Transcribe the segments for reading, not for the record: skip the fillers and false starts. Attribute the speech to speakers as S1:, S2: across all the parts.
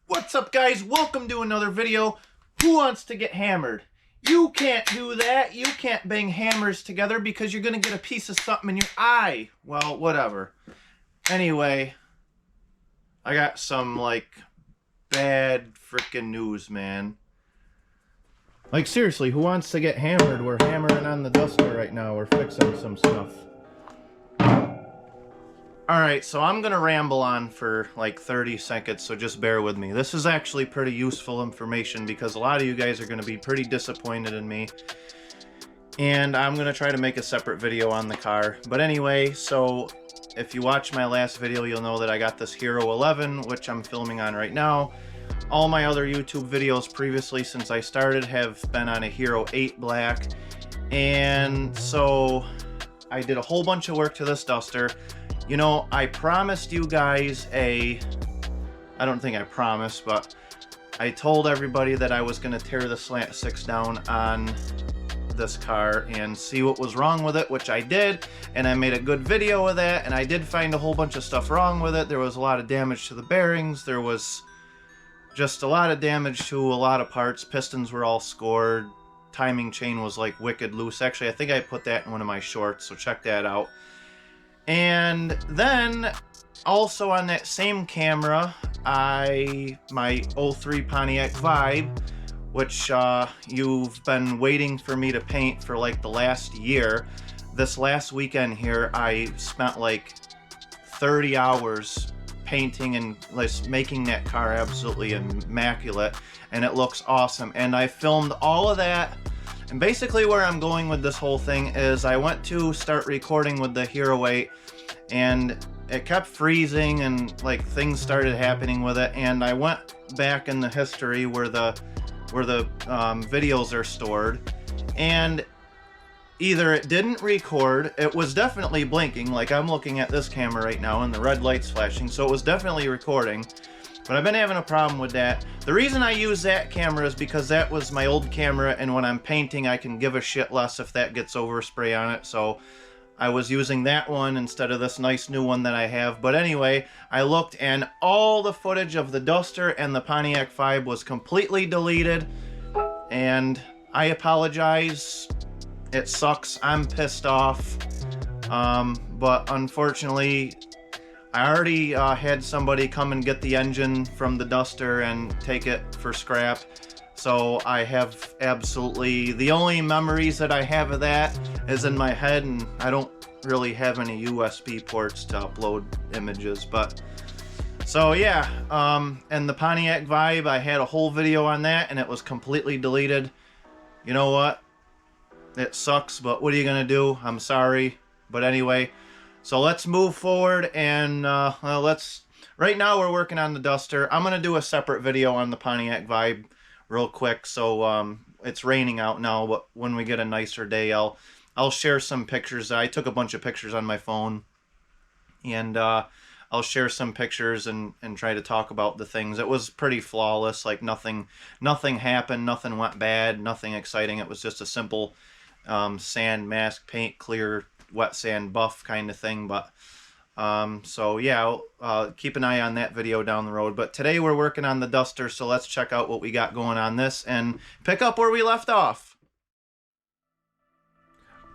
S1: What's up, guys? Welcome to another video. Who wants to get hammered? You can't do that. You can't bang hammers together because you're gonna get a piece of something in your eye. Well, whatever. Anyway, I got some bad freaking news, man. Like, seriously, who wants to get hammered? We're hammering on the duster right now. We're fixing some stuff. Alright, so I'm gonna ramble on for like 30 seconds, so just bear with me. This is actually pretty useful information because a lot of you guys are gonna be pretty disappointed in me. And I'm gonna try to make a separate video on the car. But anyway, so if you watch my last video, you'll know that I got this Hero 11, which I'm filming on right now. All my other YouTube videos previously since I started have been on a Hero 8 Black. And so I did a whole bunch of work to this duster. You know, I promised you guys I don't think I promised, but I told everybody that I was going to tear the Slant 6 down on this car and see what was wrong with it, which I did, and I made a good video of that, and I did find a whole bunch of stuff wrong with it. There was a lot of damage to the bearings, there was just a lot of damage to a lot of parts. Pistons were all scored, timing chain was like wicked loose. Actually, I think I put that in one of my shorts, so check that out. And then also on that same camera, my 03 Pontiac Vibe, which you've been waiting for me to paint for like the last year. This last weekend here, I spent like 30 hours painting and making that car absolutely immaculate, and it looks awesome. And I filmed all of that. And basically where I'm going with this whole thing is I went to start recording with the Hero 8 and it kept freezing and like things started happening with it, and I went back in the history where the videos are stored, and either it didn't record, it was definitely blinking, like I'm looking at this camera right now and the red light's flashing, so it was definitely recording. But I've been having a problem with that. The reason I use that camera is because that was my old camera, and when I'm painting I can give a shit less if that gets overspray on it, so I was using that one instead of this nice new one that I have. But anyway, I looked and all the footage of the duster and the Pontiac Vibe was completely deleted, and I apologize. It sucks. I'm pissed off. But unfortunately, I already had somebody come and get the engine from the duster and take it for scrap. So I have absolutely, the only memories that I have of that is in my head, and I don't really have any USB ports to upload images. But so yeah, and the Pontiac Vibe, I had a whole video on that and it was completely deleted. You know what? It sucks, but what are you gonna do? I'm sorry. But anyway, so let's move forward and right now we're working on the duster. I'm gonna do a separate video on the Pontiac Vibe real quick. So it's raining out now, but when we get a nicer day, I'll share some pictures. I took a bunch of pictures on my phone, and I'll share some pictures and try to talk about the things. It was pretty flawless, like nothing happened, nothing went bad, nothing exciting. It was just a simple sand mask, paint, clear, wet sand buff kind of thing. But so yeah, keep an eye on that video down the road. But today we're working on the duster, so let's check out what we got going on this and pick up where we left off.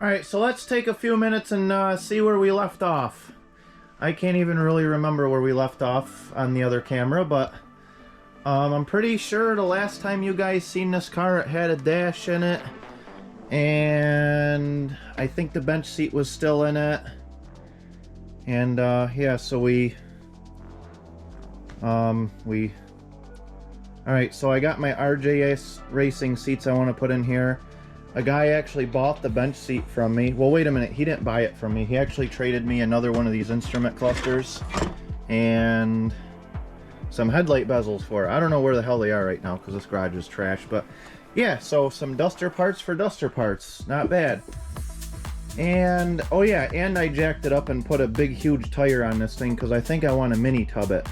S1: Alright, so let's take a few minutes and see where we left off. I can't even really remember where we left off on the other camera, but I'm pretty sure the last time you guys seen this car, it had a dash in it, and I think the bench seat was still in it. And yeah, so alright, so I got my RJS racing seats I want to put in here. A guy actually bought the bench seat from me. Well, wait a minute, he didn't buy it from me. He actually traded me another one of these instrument clusters and some headlight bezels for it. I don't know where the hell they are right now because this garage is trash, but yeah, so some duster parts for duster parts. Not bad. And oh yeah, and I jacked it up and put a big huge tire on this thing because I think I want to mini tub it,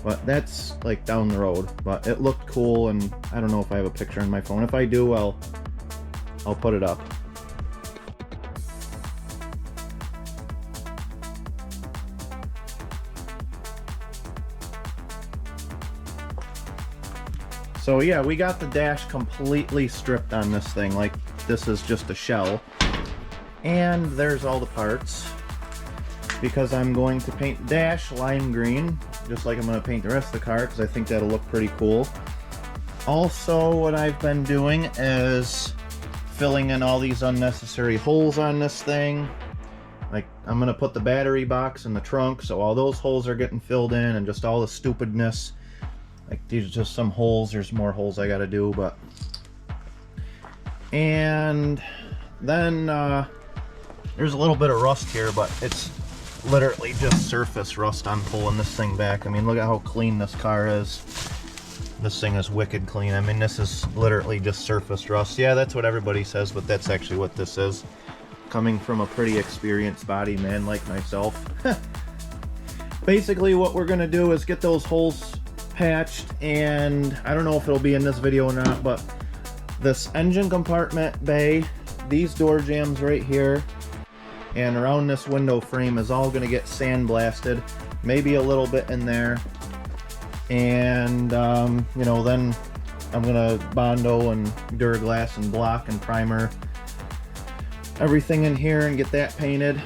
S1: but that's like down the road. But it looked cool, and I don't know if I have a picture on my phone. If I do, I'll put it up. So yeah, we got the dash completely stripped on this thing. Like, this is just a shell. And there's all the parts. Because I'm going to paint the dash lime green, just like I'm going to paint the rest of the car, because I think that'll look pretty cool. Also, what I've been doing is filling in all these unnecessary holes on this thing. Like, I'm going to put the battery box in the trunk, so all those holes are getting filled in, and just all the stupidness. Like, these are just some holes. There's more holes I got to do, but... And then, there's a little bit of rust here, but it's literally just surface rust on pulling this thing back. I mean, look at how clean this car is. This thing is wicked clean. I mean, this is literally just surface rust. Yeah, that's what everybody says, but that's actually what this is. Coming from a pretty experienced body man like myself. Basically, what we're gonna do is get those holes patched, and I don't know if it'll be in this video or not, but this engine compartment bay, these door jambs right here, and around this window frame is all gonna get sandblasted, maybe a little bit in there, and you know, then I'm gonna Bondo and Duraglass and block and primer everything in here and get that painted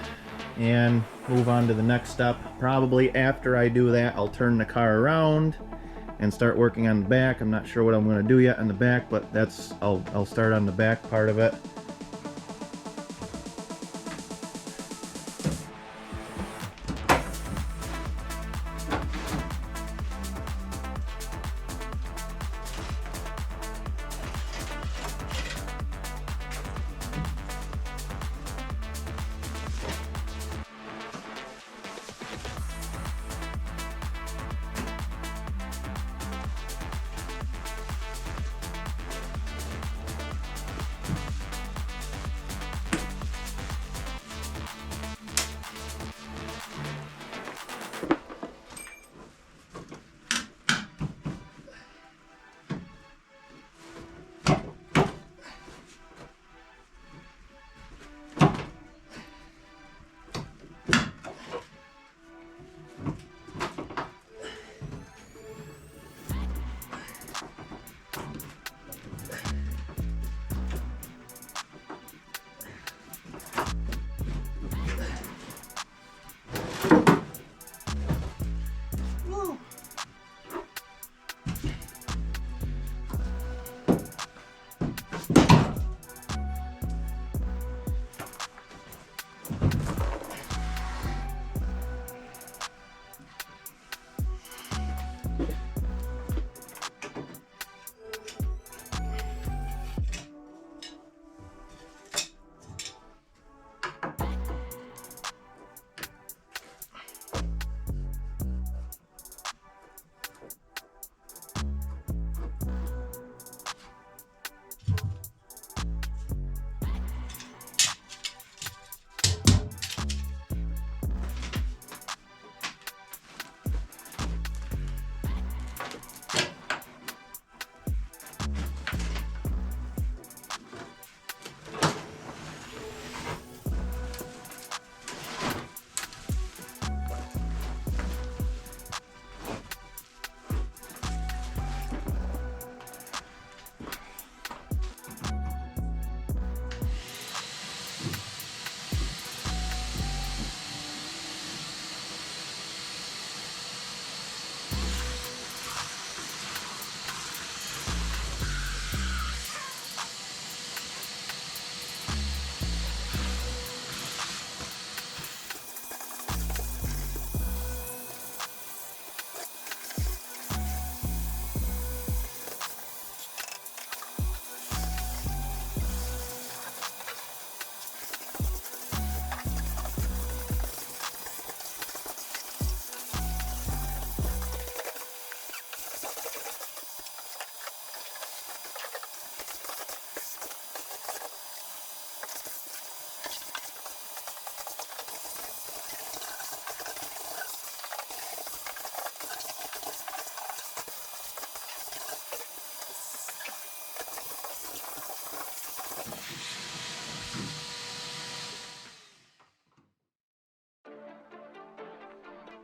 S1: and move on to the next step. Probably after I do that, I'll turn the car around and start working on the back. I'm not sure what I'm gonna do yet on the back, but that's I'll start on the back part of it.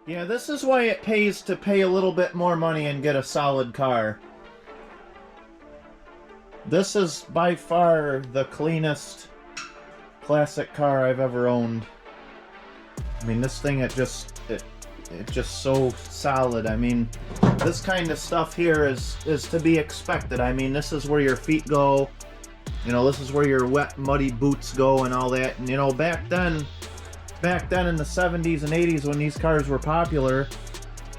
S1: Yeah, this is why it pays to pay a little bit more money and get a solid car. This is by far the cleanest classic car I've ever owned. I mean, this thing, it's just so solid. I mean, this kind of stuff here is to be expected. I mean, this is where your feet go. You know, this is where your wet, muddy boots go and all that. And you know, back then in the 70s and 80s when these cars were popular,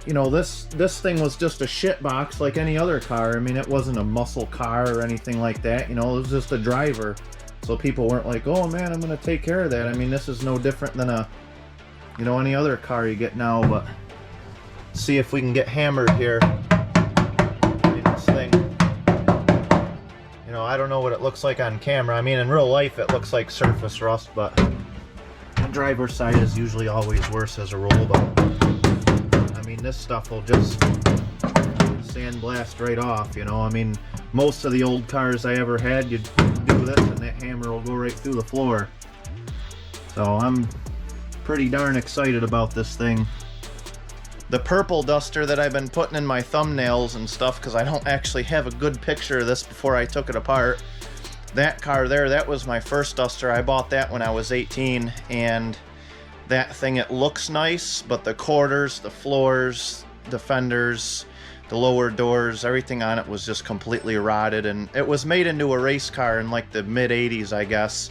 S1: you know, this thing was just a shit box like any other car. I mean, it wasn't a muscle car or anything like that. You know, it was just a driver. So people weren't like, oh man, I'm gonna take care of that. I mean, this is no different than a, you know, any other car you get now. But see if we can get hammered here. I mean, this thing, you know, I don't know what it looks like on camera. I mean, in real life it looks like surface rust, but the driver's side is usually always worse as a rule. But I mean, this stuff will just sandblast right off, you know. I mean, most of the old cars I ever had, you'd do this and that hammer will go right through the floor. So I'm pretty darn excited about this thing. The purple duster that I've been putting in my thumbnails and stuff, because I don't actually have a good picture of this before I took it apart. That car there, that was my first duster. I bought that when I was 18, and that thing, it looks nice, but the quarters, the floors, the fenders, the lower doors, everything on it was just completely rotted. And it was made into a race car in like the mid 80s, I guess,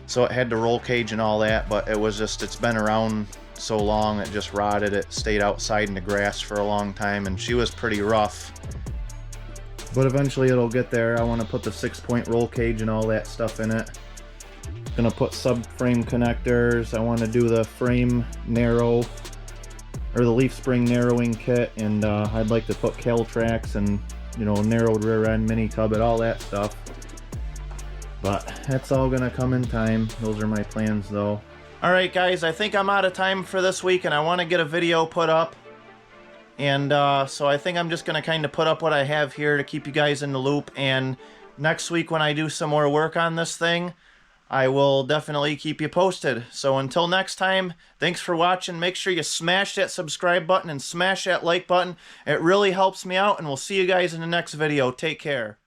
S1: so it had the roll cage and all that, but it was just, it's been around so long, it just rotted. It stayed outside in the grass for a long time, and she was pretty rough, but eventually it'll get there. I want to put the 6-point roll cage and all that stuff in it. Gonna put subframe connectors. I want to do the frame narrow, or the leaf spring narrowing kit, and I'd like to put Cal tracks and, you know, narrowed rear end, mini tub it, all that stuff. But that's all gonna come in time. Those are my plans though. Alright guys, I think I'm out of time for this week, and I want to get a video put up. And so I think I'm just gonna kind of put up what I have here to keep you guys in the loop. And next week when I do some more work on this thing, I will definitely keep you posted. So until next time, thanks for watching. Make sure you smash that subscribe button and smash that like button. It really helps me out, and we'll see you guys in the next video. Take care.